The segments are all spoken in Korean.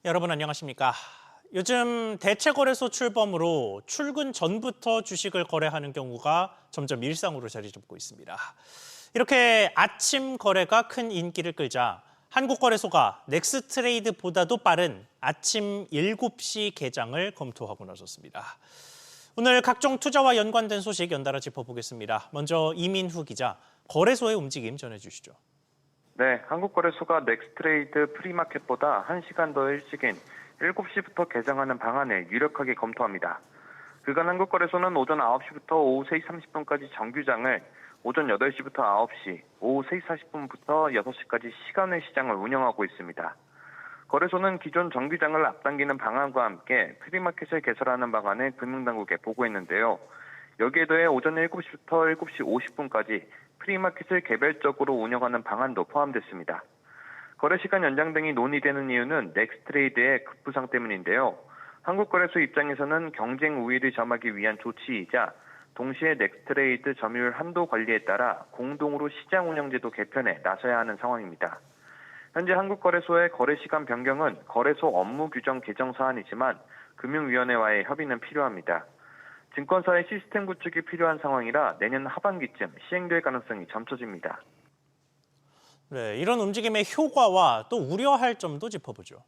여러분 안녕하십니까? 요즘 대체거래소 출범으로 출근 전부터 주식을 거래하는 경우가 점점 일상으로 자리 잡고 있습니다. 이렇게 아침 거래가 큰 인기를 끌자 한국거래소가 넥스트레이드보다도 빠른 아침 7시 개장을 검토하고 나섰습니다. 오늘 각종 투자와 연관된 소식 연달아 짚어보겠습니다. 먼저 이민후 기자, 거래소의 움직임 전해주시죠. 네, 한국거래소가 넥스트레이드 프리마켓보다 1시간 더 일찍인 7시부터 개장하는 방안을 유력하게 검토합니다. 그간 한국거래소는 오전 9시부터 오후 3시 30분까지 정규장을 오전 8시부터 9시, 오후 3시 40분부터 6시까지 시간외 시장을 운영하고 있습니다. 거래소는 기존 정규장을 앞당기는 방안과 함께 프리마켓을 개설하는 방안을 금융당국에 보고했는데요. 여기에 더해 오전 7시부터 7시 50분까지 프리마켓을 개별적으로 운영하는 방안도 포함됐습니다. 거래시간 연장 등이 논의되는 이유는 넥스트레이드의 급부상 때문인데요. 한국거래소 입장에서는 경쟁 우위를 점하기 위한 조치이자 동시에 넥스트레이드 점유율 한도 관리에 따라 공동으로 시장 운영제도 개편에 나서야 하는 상황입니다. 현재 한국거래소의 거래시간 변경은 거래소 업무 규정 개정 사안이지만 금융위원회와의 협의는 필요합니다. 증권사의 시스템 구축이 필요한 상황이라 내년 하반기쯤 시행될 가능성이 점쳐집니다. 네, 이런 움직임의 효과와 또 우려할 점도 짚어보죠.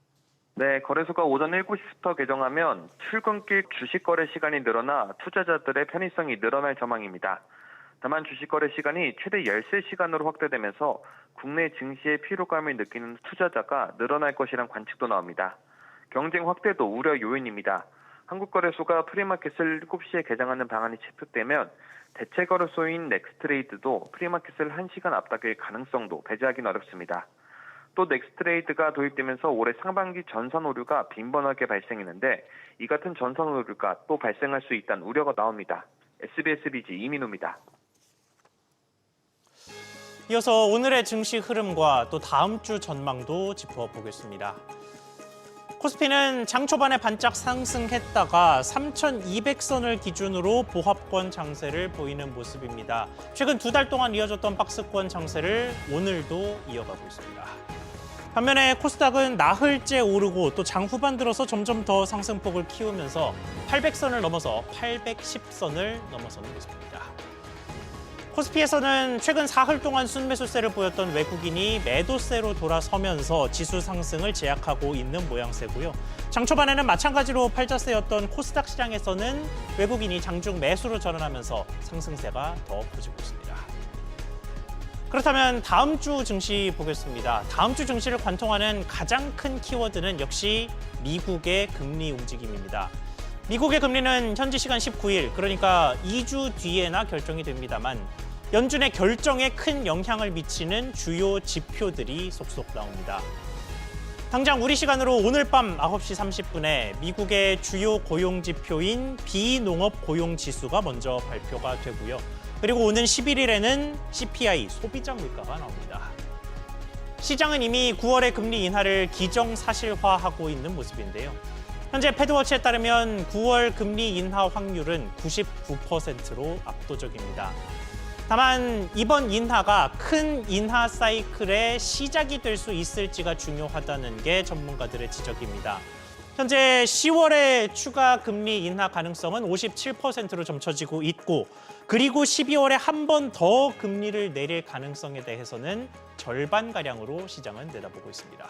네, 거래소가 오전 7시부터 개정하면 출근길 주식 거래 시간이 늘어나 투자자들의 편의성이 늘어날 전망입니다. 다만 주식 거래 시간이 최대 13시간으로 확대되면서 국내 증시의 피로감을 느끼는 투자자가 늘어날 것이란 관측도 나옵니다. 경쟁 확대도 우려 요인입니다. 한국거래소가 프리마켓을 7시에 개장하는 방안이 채택되면 대체거래소인 넥스트레이드도 프리마켓을 1시간 앞당길 가능성도 배제하기는 어렵습니다. 또 넥스트레이드가 도입되면서 올해 상반기 전선 오류가 빈번하게 발생했는데 이 같은 전선 오류가 또 발생할 수 있다는 우려가 나옵니다. SBS 비지 이민우입니다. 이어서 오늘의 증시 흐름과 또 다음 주 전망도 짚어보겠습니다. 코스피는 장 초반에 반짝 상승했다가 3,200선을 기준으로 보합권 장세를 보이는 모습입니다. 최근 2달 동안 이어졌던 박스권 장세를 오늘도 이어가고 있습니다. 반면에 코스닥은 나흘째 오르고 또 장 후반 들어서 점점 더 상승폭을 키우면서 800선을 넘어서 810선을 넘어서는 모습입니다. 코스피에서는 최근 사흘 동안 순매수세를 보였던 외국인이 매도세로 돌아서면서 지수 상승을 제약하고 있는 모양새고요. 장 초반에는 마찬가지로 팔자세였던 코스닥 시장에서는 외국인이 장중 매수로 전환하면서 상승세가 더 커지고 있습니다. 그렇다면 다음 주 증시 보겠습니다. 다음 주 증시를 관통하는 가장 큰 키워드는 역시 미국의 금리 움직임입니다. 미국의 금리는 현지 시간 19일, 그러니까 2주 뒤에나 결정이 됩니다만 연준의 결정에 큰 영향을 미치는 주요 지표들이 속속 나옵니다. 당장 우리 시간으로 오늘 밤 9시 30분에 미국의 주요 고용지표인 비농업 고용지수가 먼저 발표가 되고요. 그리고 오는 11일에는 CPI 소비자 물가가 나옵니다. 시장은 이미 9월의 금리 인하를 기정사실화하고 있는 모습인데요. 현재 패드워치에 따르면 9월 금리 인하 확률은 99%로 압도적입니다. 다만 이번 인하가 큰 인하 사이클의 시작이 될 수 있을지가 중요하다는 게 전문가들의 지적입니다. 현재 10월에 추가 금리 인하 가능성은 57%로 점쳐지고 있고 그리고 12월에 한 번 더 금리를 내릴 가능성에 대해서는 절반가량으로 시장은 내다보고 있습니다.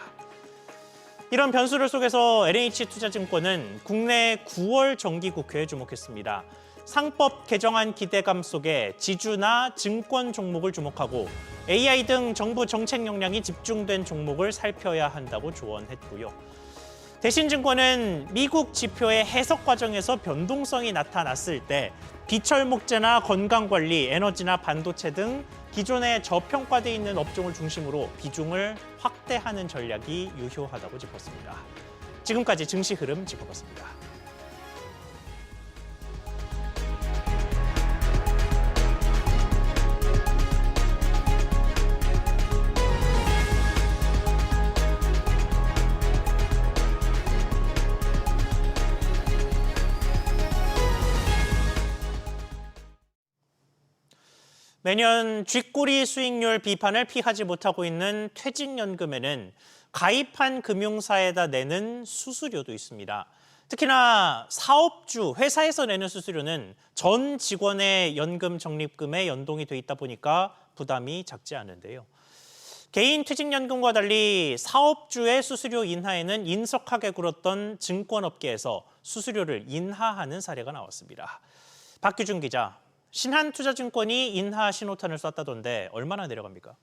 이런 변수를 속에서 NH투자증권은 국내 9월 정기국회에 주목했습니다. 상법 개정안 기대감 속에 지주나 증권 종목을 주목하고 AI 등 정부 정책 역량이 집중된 종목을 살펴야 한다고 조언했고요. 대신증권은 미국 지표의 해석 과정에서 변동성이 나타났을 때 비철목재나 건강관리, 에너지나 반도체 등 기존에 저평가돼 있는 업종을 중심으로 비중을 확대하는 전략이 유효하다고 짚었습니다. 지금까지 증시 흐름 짚어봤습니다. 매년 쥐꼬리 수익률 비판을 피하지 못하고 있는 퇴직연금에는 가입한 금융사에다 내는 수수료도 있습니다. 특히나 사업주, 회사에서 내는 수수료는 전 직원의 연금 적립금에 연동이 돼 있다 보니까 부담이 작지 않은데요. 개인 퇴직연금과 달리 사업주의 수수료 인하에는 인석하게 굴었던 증권업계에서 수수료를 인하하는 사례가 나왔습니다. 박규준 기자, 신한투자증권이 인하 신호탄을 쐈다던데 얼마나 내려갑니까?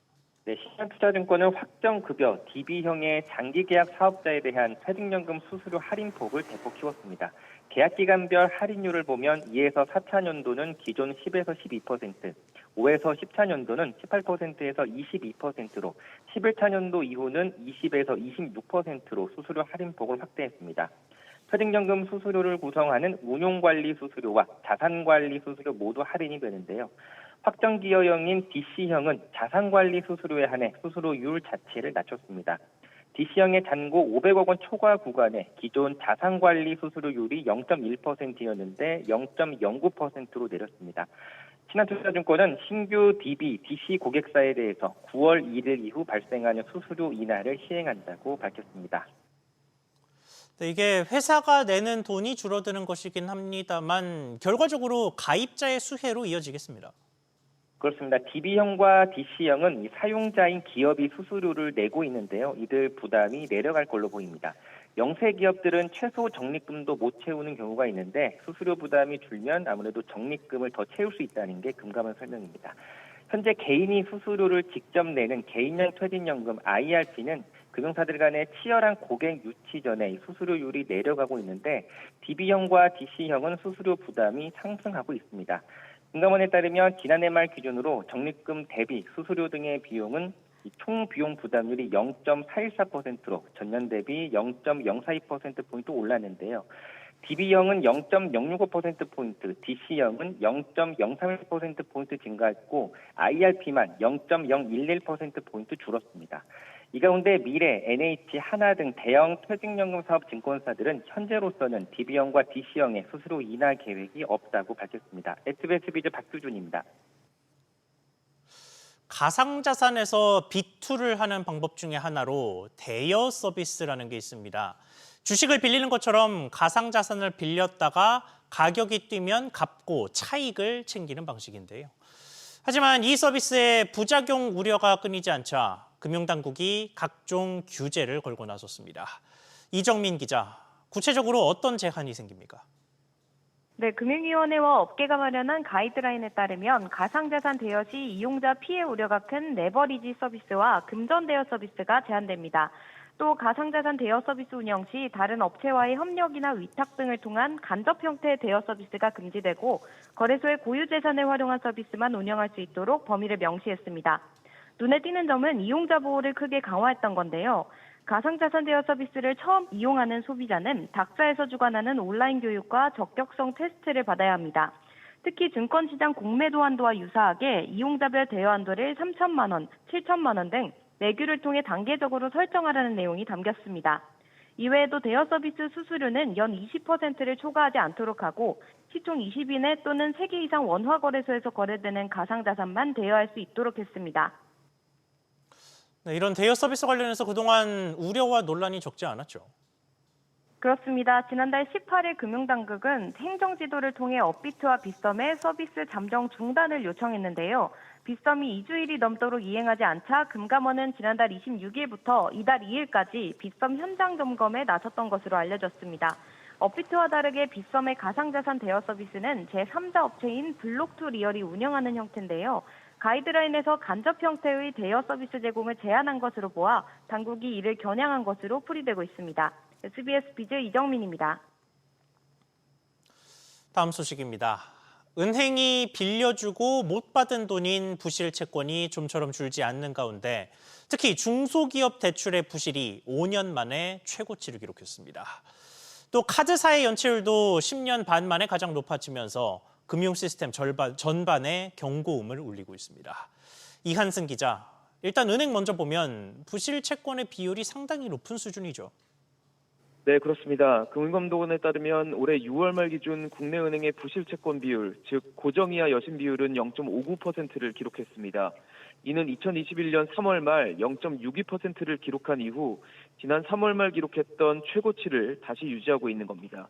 네, 신한투자증권은 확정급여 DB형의 장기계약 사업자에 대한 퇴직연금 수수료 할인폭을 대폭 키웠습니다. 계약기간별 할인율을 보면 2에서 4차년도는 기존 10에서 12%, 5에서 14년도는 18%에서 22%로, 11차년도 이후는 20에서 26%로 수수료 할인폭을 확대했습니다. 퇴직연금 수수료를 구성하는 운용관리 수수료와 자산관리 수수료 모두 할인이 되는데요. 확정기여형인 DC형은 자산관리 수수료에 한해 수수료율 자체를 낮췄습니다. DC형의 잔고 500억 원 초과 구간에 기존 자산관리 수수료율이 0.1%였는데 0.09%로 내렸습니다. 신한투자증권은 신규 DB, DC 고객사에 대해서 9월 1일 이후 발생하는 수수료 인하를 시행한다고 밝혔습니다. 네, 이게 회사가 내는 돈이 줄어드는 것이긴 합니다만 결과적으로 가입자의 수혜로 이어지겠습니다. 그렇습니다. DB형과 DC형은 사용자인 기업이 수수료를 내고 있는데요. 이들 부담이 내려갈 걸로 보입니다. 영세 기업들은 최소 적립금도 못 채우는 경우가 있는데 수수료 부담이 줄면 아무래도 적립금을 더 채울 수 있다는 게 금감원 설명입니다. 현재 개인이 수수료를 직접 내는 개인형 퇴직연금 IRP는 금융사들 간의 치열한 고객 유치 전에 수수료율이 내려가고 있는데 DB형과 DC형은 수수료 부담이 상승하고 있습니다. 금감원에 따르면 지난해 말 기준으로 적립금 대비 수수료 등의 비용은 총 비용 부담률이 0.414%로 전년 대비 0.042%포인트 올랐는데요. DB형은 0.065%포인트, DC형은 0.031%포인트 증가했고 IRP만 0.011%포인트 줄었습니다. 이 가운데 미래, NH, 하나 등 대형 퇴직연금 사업 증권사들은 현재로서는 DB형과 DC형의 수수료 인하 계획이 없다고 밝혔습니다. SBS 비즈 박규준입니다. 가상자산에서 비투를 하는 방법 중에 하나로 대여 서비스라는 게 있습니다. 주식을 빌리는 것처럼 가상자산을 빌렸다가 가격이 뛰면 갚고 차익을 챙기는 방식인데요. 하지만 이 서비스의 부작용 우려가 끊이지 않자 금융당국이 각종 규제를 걸고 나섰습니다. 이정민 기자, 구체적으로 어떤 제한이 생깁니까? 네, 금융위원회와 업계가 마련한 가이드라인에 따르면 가상자산 대여 시 이용자 피해 우려가 큰 레버리지 서비스와 금전 대여 서비스가 제한됩니다. 또 가상자산 대여 서비스 운영 시 다른 업체와의 협력이나 위탁 등을 통한 간접 형태의 대여 서비스가 금지되고 거래소의 고유 재산을 활용한 서비스만 운영할 수 있도록 범위를 명시했습니다. 눈에 띄는 점은 이용자 보호를 크게 강화했던 건데요. 가상자산 대여 서비스를 처음 이용하는 소비자는 닥사에서 주관하는 온라인 교육과 적격성 테스트를 받아야 합니다. 특히 증권시장 공매도 한도와 유사하게 이용자별 대여 한도를 3천만 원, 7천만 원 등 내규를 통해 단계적으로 설정하라는 내용이 담겼습니다. 이외에도 대여 서비스 수수료는 연 20%를 초과하지 않도록 하고 시총 20인 또는 3개 이상 원화 거래소에서 거래되는 가상자산만 대여할 수 있도록 했습니다. 네, 이런 대여 서비스 관련해서 그동안 우려와 논란이 적지 않았죠. 그렇습니다. 지난달 18일 금융당국은 행정지도를 통해 업비트와 빗썸의 서비스 잠정 중단을 요청했는데요. 빗썸이 2주일이 넘도록 이행하지 않자 금감원은 지난달 26일부터 이달 2일까지 빗썸 현장 점검에 나섰던 것으로 알려졌습니다. 업비트와 다르게 빗썸의 가상자산 대여 서비스는 제3자 업체인 블록2리얼이 운영하는 형태인데요. 가이드라인에서 간접 형태의 대여 서비스 제공을 제한한 것으로 보아 당국이 이를 겨냥한 것으로 풀이되고 있습니다. SBS 비즈 이정민입니다. 다음 소식입니다. 은행이 빌려주고 못 받은 돈인 부실 채권이 좀처럼 줄지 않는 가운데 특히 중소기업 대출의 부실이 5년 만에 최고치를 기록했습니다. 또 카드사의 연체율도 10년 반 만에 가장 높아지면서 금융 시스템 전반에 경고음을 울리고 있습니다. 이한승 기자, 일단 은행 먼저 보면 부실 채권의 비율이 상당히 높은 수준이죠. 네, 그렇습니다. 금융감독원에 따르면 올해 6월 말 기준 국내 은행의 부실채권 비율, 즉 고정이하 여신 비율은 0.59%를 기록했습니다. 이는 2021년 3월 말 0.62%를 기록한 이후 지난 3월 말 기록했던 최고치를 다시 유지하고 있는 겁니다.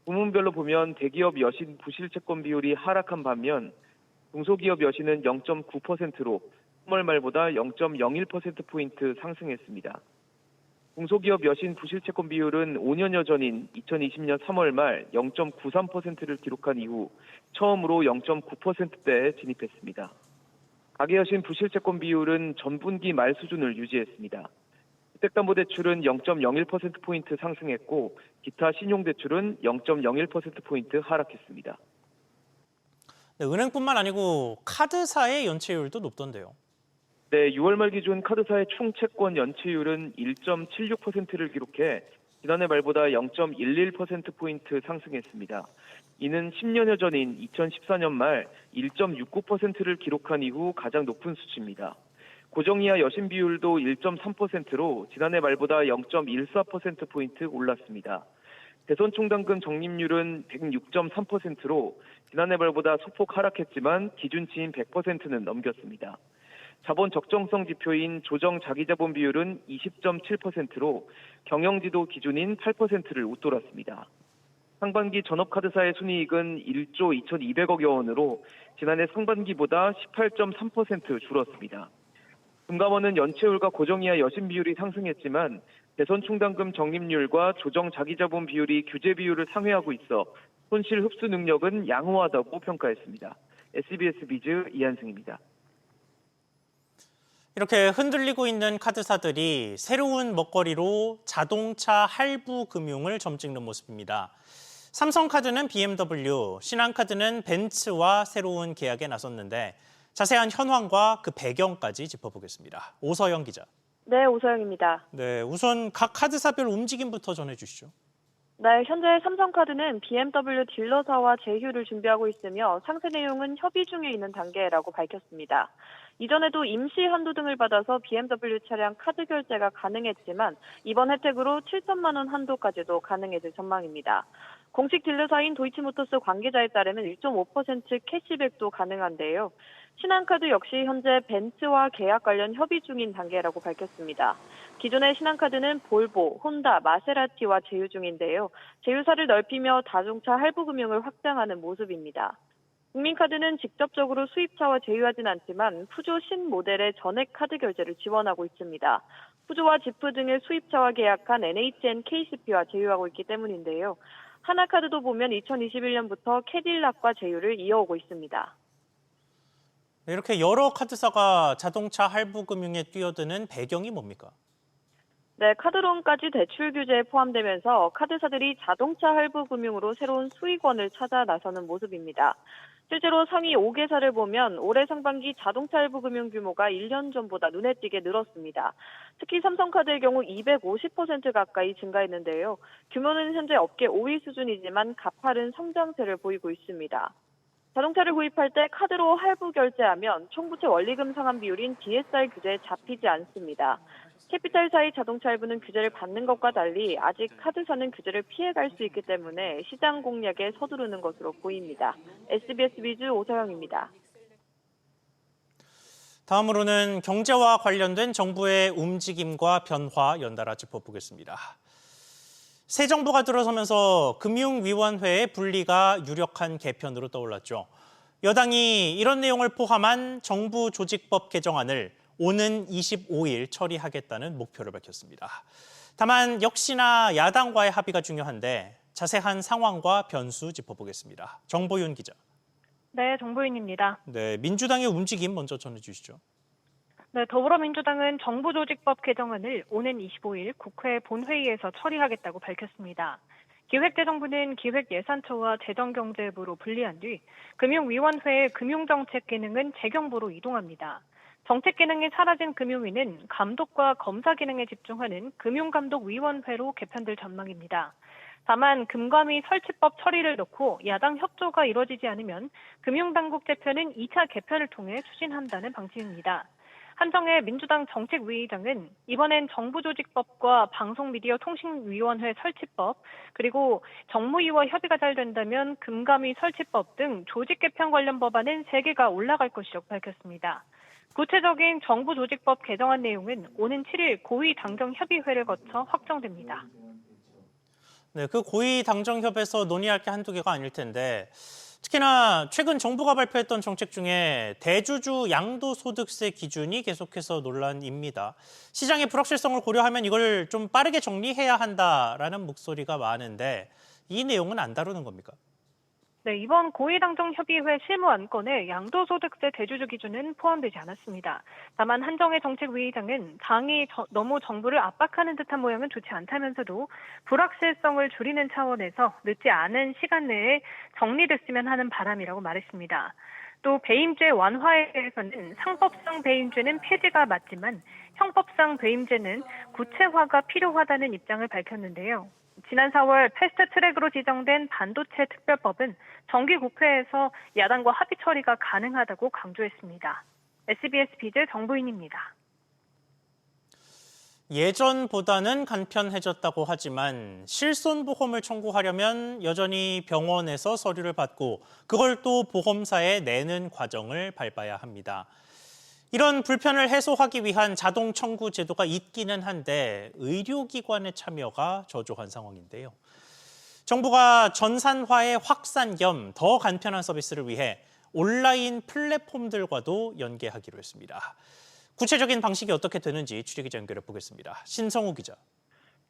부문별로 보면 대기업 여신 부실채권 비율이 하락한 반면 중소기업 여신은 0.9%로 3월 말보다 0.01%포인트 상승했습니다. 중소기업 여신 부실채권 비율은 5년여 전인 2020년 3월 말 0.93%를 기록한 이후 처음으로 0.9%대에 진입했습니다. 가계여신 부실채권 비율은 전분기 말 수준을 유지했습니다. 주택담보대출은 0.01%포인트 상승했고 기타 신용대출은 0.01%포인트 하락했습니다. 네, 은행뿐만 아니고 카드사의 연체율도 높던데요. 네, 6월 말 기준 카드사의 총채권 연체율은 1.76%를 기록해 지난해 말보다 0.11%포인트 상승했습니다. 이는 10년여 전인 2014년 말 1.69%를 기록한 이후 가장 높은 수치입니다. 고정이하 여신 비율도 1.3%로 지난해 말보다 0.14%포인트 올랐습니다. 대손총당금 적립률은 106.3%로 지난해 말보다 소폭 하락했지만 기준치인 100%는 넘겼습니다. 자본 적정성 지표인 조정 자기자본 비율은 20.7%로 경영지도 기준인 8%를 웃돌았습니다. 상반기 전업카드사의 순이익은 1조 2,200억여 원으로 지난해 상반기보다 18.3% 줄었습니다. 금감원은 연체율과 고정이하 여신 비율이 상승했지만 대손충당금 적립률과 조정 자기자본 비율이 규제 비율을 상회하고 있어 손실 흡수 능력은 양호하다고 평가했습니다. SBS 비즈 이한승입니다. 이렇게 흔들리고 있는 카드사들이 새로운 먹거리로 자동차 할부 금융을 점찍는 모습입니다. 삼성카드는 BMW, 신한카드는 벤츠와 새로운 계약에 나섰는데 자세한 현황과 그 배경까지 짚어보겠습니다. 오서영 기자. 네, 오서영입니다. 네, 우선 각 카드사별 움직임부터 전해주시죠. 네, 현재 삼성카드는 BMW 딜러사와 제휴를 준비하고 있으며 상세 내용은 협의 중에 있는 단계라고 밝혔습니다. 이전에도 임시 한도 등을 받아서 BMW 차량 카드 결제가 가능했지만 이번 혜택으로 7천만 원 한도까지도 가능해질 전망입니다. 공식 딜러사인 도이치모터스 관계자에 따르면 1.5% 캐시백도 가능한데요. 신한카드 역시 현재 벤츠와 계약 관련 협의 중인 단계라고 밝혔습니다. 기존의 신한카드는 볼보, 혼다, 마세라티와 제휴 중인데요. 제휴사를 넓히며 자동차 할부 금융을 확장하는 모습입니다. 국민카드는 직접적으로 수입차와 제휴하진 않지만 푸조 신모델의 전액 카드 결제를 지원하고 있습니다. 푸조와 지프 등의 수입차와 계약한 NHN KCP와 제휴하고 있기 때문인데요. 하나카드도 보면 2021년부터 캐딜락과 제휴를 이어오고 있습니다. 이렇게 여러 카드사가 자동차 할부 금융에 뛰어드는 배경이 뭡니까? 네, 카드론까지 대출 규제에 포함되면서 카드사들이 자동차 할부 금융으로 새로운 수익원을 찾아 나서는 모습입니다. 실제로 상위 5개사를 보면 올해 상반기 자동차 할부 금융 규모가 1년 전보다 눈에 띄게 늘었습니다. 특히 삼성카드의 경우 250% 가까이 증가했는데요. 규모는 현재 업계 5위 수준이지만 가파른 성장세를 보이고 있습니다. 자동차를 구입할 때 카드로 할부 결제하면 총부채 원리금 상환 비율인 DSR 규제에 잡히지 않습니다. 캐피탈사의 자동차 할부는 규제를 받는 것과 달리 아직 카드사는 규제를 피해갈 수 있기 때문에 시장 공략에 서두르는 것으로 보입니다. SBS 비즈 오서영입니다. 다음으로는 경제와 관련된 정부의 움직임과 변화 연달아 짚어보겠습니다. 새 정부가 들어서면서 금융위원회의 분리가 유력한 개편으로 떠올랐죠. 여당이 이런 내용을 포함한 정부 조직법 개정안을 오는 25일 처리하겠다는 목표를 밝혔습니다. 다만 역시나 야당과의 합의가 중요한데 자세한 상황과 변수 짚어보겠습니다. 정보윤 기자. 네, 정보윤입니다. 네, 민주당의 움직임 먼저 전해주시죠. 네, 더불어민주당은 정부조직법 개정안을 오는 25일 국회 본회의에서 처리하겠다고 밝혔습니다. 기획재정부는 기획예산처와 재정경제부로 분리한 뒤 금융위원회의 금융정책 기능은 재경부로 이동합니다. 정책 기능이 사라진 금융위는 감독과 검사 기능에 집중하는 금융감독위원회로 개편될 전망입니다. 다만 금감위 설치법 처리를 놓고 야당 협조가 이뤄지지 않으면 금융당국 재편은 2차 개편을 통해 추진한다는 방침입니다. 한정혜 민주당 정책위의장은 이번엔 정부조직법과 방송미디어통신위원회 설치법, 그리고 정무위와 협의가 잘 된다면 금감위 설치법 등 조직 개편 관련 법안은 3개가 올라갈 것이라고 밝혔습니다. 구체적인 정부조직법 개정안 내용은 오는 7일 고위당정협의회를 거쳐 확정됩니다. 네, 그 고위 당정협에서 논의할 게 한두 개가 아닐 텐데 특히나 최근 정부가 발표했던 정책 중에 대주주 양도소득세 기준이 계속해서 논란입니다. 시장의 불확실성을 고려하면 이걸 좀 빠르게 정리해야 한다라는 목소리가 많은데 이 내용은 안 다루는 겁니까? 네, 이번 고위당정협의회 실무 안건에 양도소득세 대주주 기준은 포함되지 않았습니다. 다만 한정혜 정책위의장은 당이 너무 정부를 압박하는 듯한 모양은 좋지 않다면서도 불확실성을 줄이는 차원에서 늦지 않은 시간 내에 정리됐으면 하는 바람이라고 말했습니다. 또 배임죄 완화에 대해서는 상법상 배임죄는 폐지가 맞지만 형법상 배임죄는 구체화가 필요하다는 입장을 밝혔는데요. 지난 4월 패스트트랙으로 지정된 반도체 특별법은 정기국회에서 야당과 합의 처리가 가능하다고 강조했습니다. SBS 비즈 정부인입니다. 예전보다는 간편해졌다고 하지만 실손보험을 청구하려면 여전히 병원에서 서류를 받고 그걸 또 보험사에 내는 과정을 밟아야 합니다. 이런 불편을 해소하기 위한 자동 청구 제도가 있기는 한데 의료기관의 참여가 저조한 상황인데요. 정부가 전산화의 확산 겸 더 간편한 서비스를 위해 온라인 플랫폼들과도 연계하기로 했습니다. 구체적인 방식이 어떻게 되는지 취재기자 연결해 보겠습니다. 신성우 기자.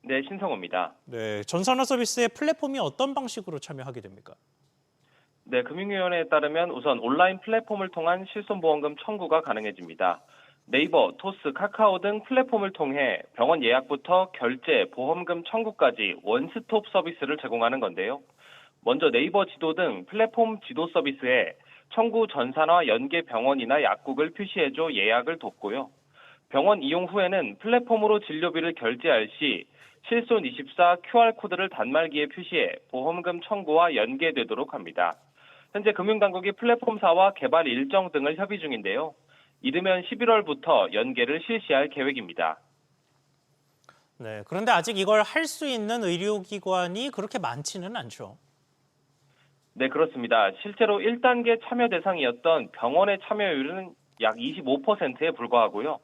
네, 신성우입니다. 네, 전산화 서비스의 플랫폼이 어떤 방식으로 참여하게 됩니까? 네, 금융위원회에 따르면 우선 온라인 플랫폼을 통한 실손보험금 청구가 가능해집니다. 네이버, 토스, 카카오 등 플랫폼을 통해 병원 예약부터 결제, 보험금 청구까지 원스톱 서비스를 제공하는 건데요. 먼저 네이버 지도 등 플랫폼 지도 서비스에 청구 전산화 연계 병원이나 약국을 표시해줘 예약을 돕고요. 병원 이용 후에는 플랫폼으로 진료비를 결제할 시 실손24 QR코드를 단말기에 표시해 보험금 청구와 연계되도록 합니다. 현재 금융당국이 플랫폼사와 개발 일정 등을 협의 중인데요. 이르면 11월부터 연계를 실시할 계획입니다. 네, 그런데 아직 이걸 할 수 있는 의료기관이 그렇게 많지는 않죠. 네, 그렇습니다. 실제로 1단계 참여 대상이었던 병원의 참여율은 약 25%에 불과하고요.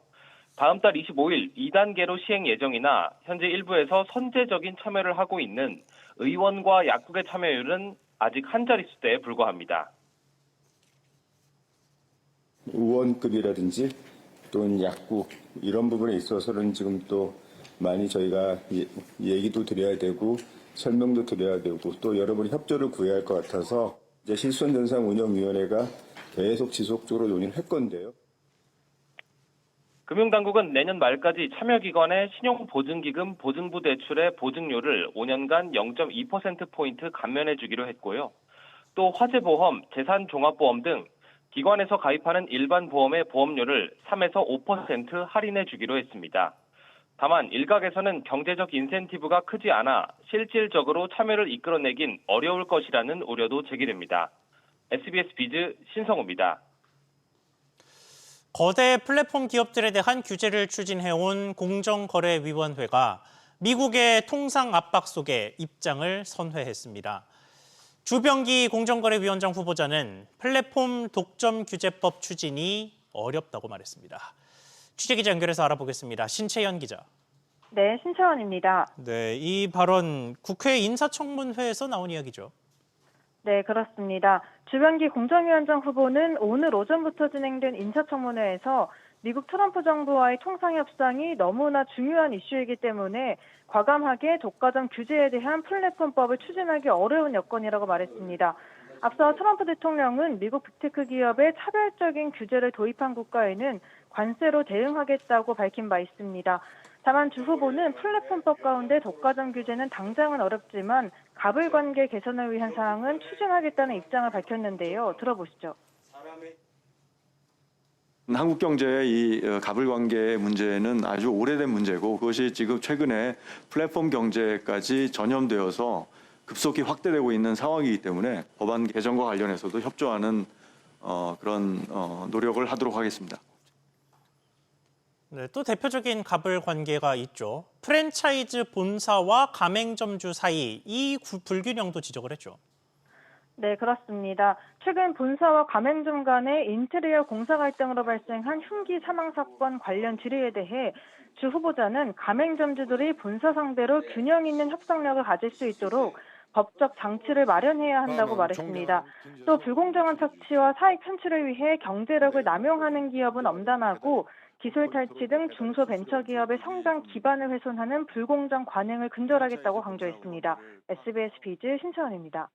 다음 달 25일 2단계로 시행 예정이나 현재 일부에서 선제적인 참여를 하고 있는 의원과 약국의 참여율은 아직 한 자릿수대에 불과합니다. 의원급이라든지 또는 약국 이런 부분에 있어서는 지금 또 많이 저희가 얘기도 드려야 되고 설명도 드려야 되고 또 여러분의 협조를 구해야 할 것 같아서 이제 실손전산운영위원회가 계속 지속적으로 논의를 할 건데요. 금융당국은 내년 말까지 참여기관의 신용보증기금 보증부 대출의 보증료를 5년간 0.2%포인트 감면해주기로 했고요. 또 화재보험, 재산종합보험 등 기관에서 가입하는 일반 보험의 보험료를 3에서 5% 할인해주기로 했습니다. 다만 일각에서는 경제적 인센티브가 크지 않아 실질적으로 참여를 이끌어내긴 어려울 것이라는 우려도 제기됩니다. SBS 비즈 신성우입니다. 거대 플랫폼 기업들에 대한 규제를 추진해온 공정거래위원회가 미국의 통상 압박 속에 입장을 선회했습니다. 주병기 공정거래위원장 후보자는 플랫폼 독점 규제법 추진이 어렵다고 말했습니다. 취재기자 연결해서 알아보겠습니다. 신채연 기자. 네, 신채원입니다. 네, 이 발언 국회 인사청문회에서 나온 이야기죠. 네, 그렇습니다. 주병기 공정위원장 후보는 오늘 오전부터 진행된 인사청문회에서 미국 트럼프 정부와의 통상협상이 너무나 중요한 이슈이기 때문에 과감하게 독과점 규제에 대한 플랫폼법을 추진하기 어려운 여건이라고 말했습니다. 앞서 트럼프 대통령은 미국 빅테크 기업에 차별적인 규제를 도입한 국가에는 관세로 대응하겠다고 밝힌 바 있습니다. 다만 주 후보는 플랫폼법 가운데 독과점 규제는 당장은 어렵지만 가불관계 개선을 위한 사항은 추진하겠다는 입장을 밝혔는데요. 들어보시죠. 한국 경제의 이 가불관계 문제는 아주 오래된 문제고 그것이 지금 최근에 플랫폼 경제까지 전염되어서 급속히 확대되고 있는 상황이기 때문에 법안 개정과 관련해서도 협조하는 그런 노력을 하도록 하겠습니다. 네, 또 대표적인 갑을 관계가 있죠. 프랜차이즈 본사와 가맹점주 사이 이 불균형도 지적을 했죠. 네, 그렇습니다. 최근 본사와 가맹점 간의 인테리어 공사 갈등으로 발생한 흉기 사망 사건 관련 질의에 대해 주 후보자는 가맹점주들이 본사 상대로 균형 있는 협상력을 가질 수 있도록 법적 장치를 마련해야 한다고 말했습니다. 또 불공정한 착취와 사익 편취를 위해 경제력을 남용하는 기업은 엄단하고 기술 탈취 등 중소벤처기업의 성장 기반을 훼손하는 불공정 관행을 근절하겠다고 강조했습니다. SBS 비즈 신채원입니다.